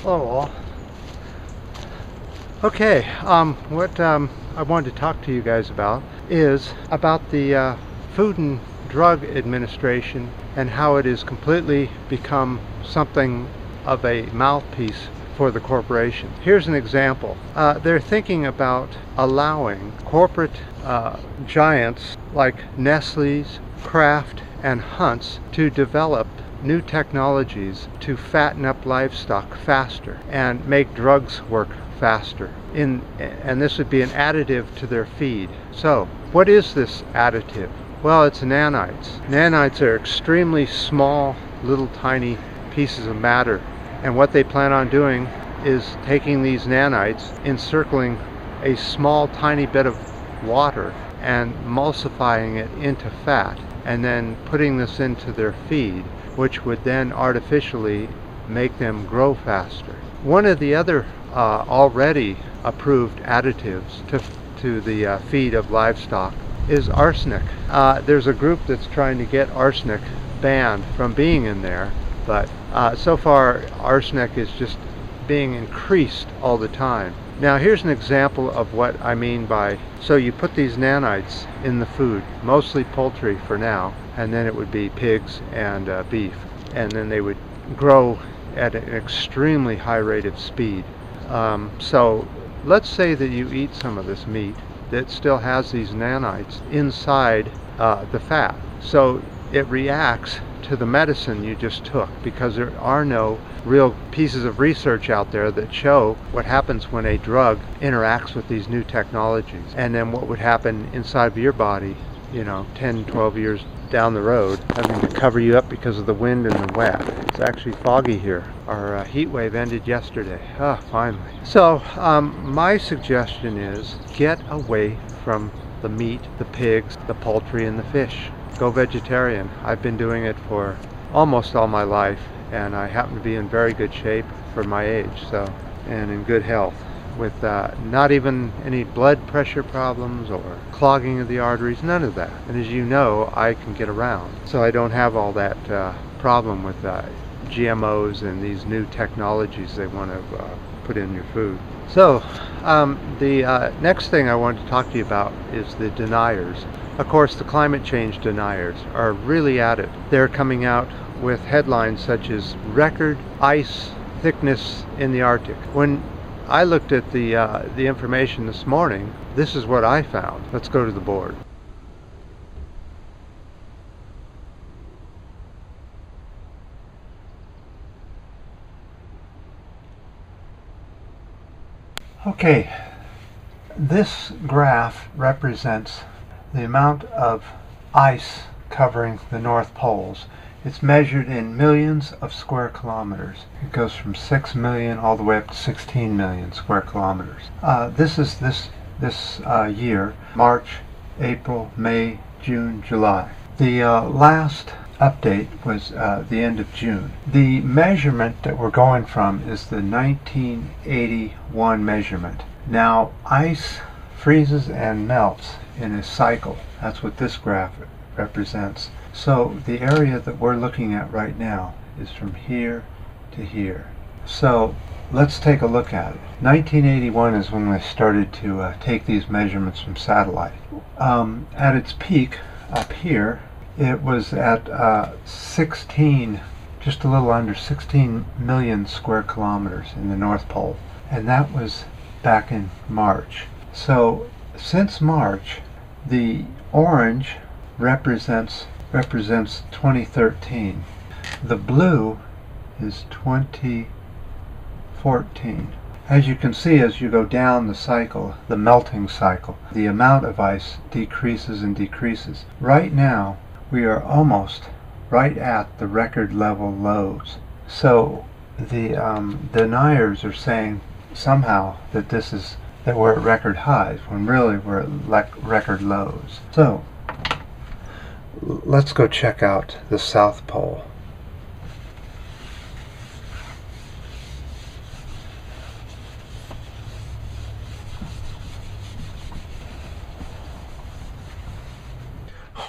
Hello all. Okay, what I wanted to talk to you guys about is about the Food and Drug Administration and how it has completely become something of a mouthpiece for the corporation. Here's an example. They're thinking about allowing corporate giants like Nestle's, Kraft, and Hunt's to develop new technologies to fatten up livestock faster and make drugs work faster. And this would be an additive to their feed. So, what is this additive? Well, it's nanites. Nanites are extremely small, little tiny pieces of matter. And what they plan on doing is taking these nanites, encircling a small tiny bit of water and emulsifying it into fat, and then putting this into their feed, which would then artificially make them grow faster. One of the other already approved additives to the feed of livestock is arsenic. There's a group that's trying to get arsenic banned from being in there, but so far arsenic is just being increased all the time. Now here's an example of what I mean by, so you put these nanites in the food, mostly poultry for now, and then it would be pigs and beef, and then they would grow at an extremely high rate of speed. So let's say that you eat some of this meat that still has these nanites inside the fat. So it reacts to the medicine you just took, because there are no real pieces of research out there that show what happens when a drug interacts with these new technologies, and then what would happen inside of your body, 10, 12 years down the road, having to cover you up because of the wind and the wet. It's actually foggy here. Our heat wave ended yesterday. Finally. So my suggestion is get away from the meat, the pigs, the poultry, and the fish. Go vegetarian. I've been doing it for almost all my life, and I happen to be in very good shape for my age, and in good health, with not even any blood pressure problems or clogging of the arteries, none of that. And as you know, I can get around, so I don't have all that problem with GMOs and these new technologies they want to put in your food. So the next thing I want to talk to you about is the deniers. Of course, the climate change deniers are really at it. They're coming out with headlines such as record ice thickness in the Arctic. When I looked at the information this morning, this is what I found. Let's go to the board. Okay, this graph represents the amount of ice covering the North Poles. It's measured in millions of square kilometers. It goes from 6 million all the way up to 16 million square kilometers. This is this year, March, April, May, June, July. The last update was the end of June. The measurement that we're going from is the 1981 measurement. Now, ice freezes and melts in a cycle. That's what this graph represents. So the area that we're looking at right now is from here to here. So let's take a look at it. 1981 is when I started to take these measurements from satellite. At its peak up here, it was at 16, just a little under 16 million square kilometers in the North Pole, and that was back in March. So since March, the orange represents 2013. The blue is 2014. As you can see, as you go down the cycle, the melting cycle, the amount of ice decreases and decreases. Right now, we are almost right at the record level lows. So the deniers are saying somehow that that we're at record highs, when really we're at record lows. So let's go check out the South Pole.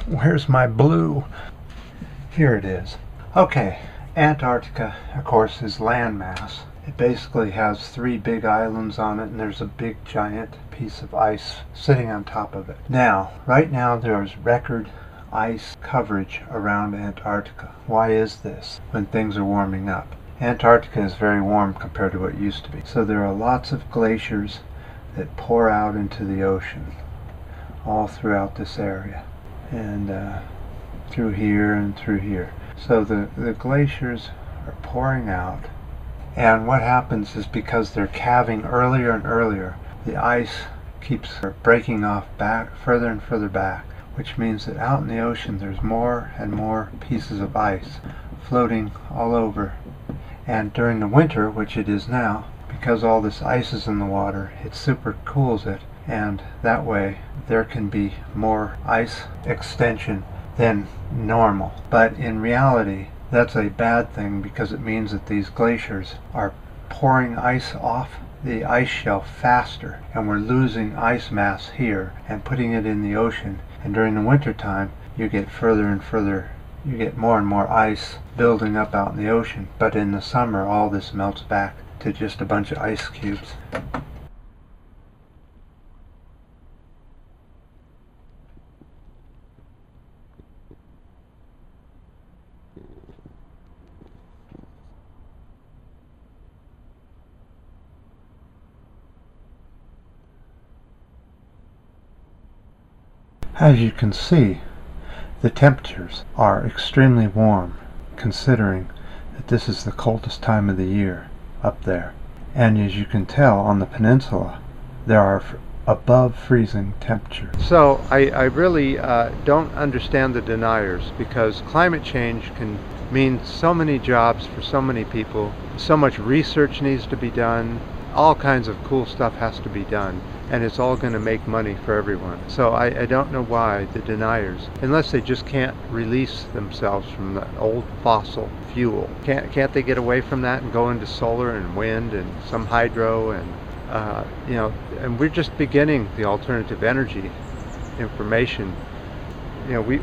Where's my blue? Here it is. Okay, Antarctica, of course, is landmass. It basically has 3 big islands on it, and there's a big giant piece of ice sitting on top of it. Now, right now there's record ice coverage around Antarctica. Why is this when things are warming up? Antarctica is very warm compared to what it used to be. So there are lots of glaciers that pour out into the ocean all throughout this area, and through here and through here. So the glaciers are pouring out, and what happens is, because they're calving earlier and earlier, the ice keeps breaking off back further and further back, which means that out in the ocean there's more and more pieces of ice floating all over. And during the winter, which it is now, because all this ice is in the water, it super cools it, and that way there can be more ice extension than normal. But in reality, that's a bad thing, because it means that these glaciers are pouring ice off the ice shelf faster, and we're losing ice mass here and putting it in the ocean. And during the winter time, you get further and further, you get more and more ice building up out in the ocean. But in the summer, all this melts back to just a bunch of ice cubes. As you can see, the temperatures are extremely warm, considering that this is the coldest time of the year up there. And as you can tell, on the peninsula, there are above freezing temperatures. So I really don't understand the deniers, because climate change can mean so many jobs for so many people. So much research needs to be done. All kinds of cool stuff has to be done, and it's all going to make money for everyone. So I don't know why the deniers, unless they just can't release themselves from the old fossil fuel. Can't they get away from that and go into solar and wind and some hydro, and you know, and we're just beginning the alternative energy information. You know, we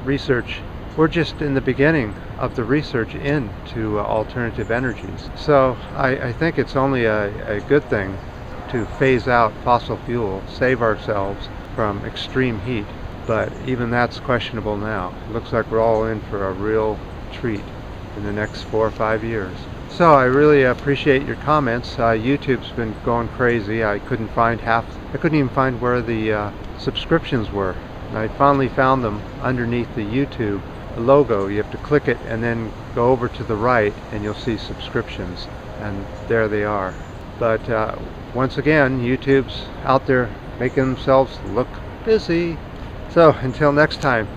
research. We're just in the beginning of the research into alternative energies. So I think it's only a good thing to phase out fossil fuel, save ourselves from extreme heat. But even that's questionable now. It looks like we're all in for a real treat in the next 4 or 5 years. So I really appreciate your comments. YouTube's been going crazy. I couldn't even find where the subscriptions were. And I finally found them underneath the YouTube logo. You have to click it and then go over to the right, and you'll see subscriptions, and there they are. But once again, YouTube's out there making themselves look busy. So until next time,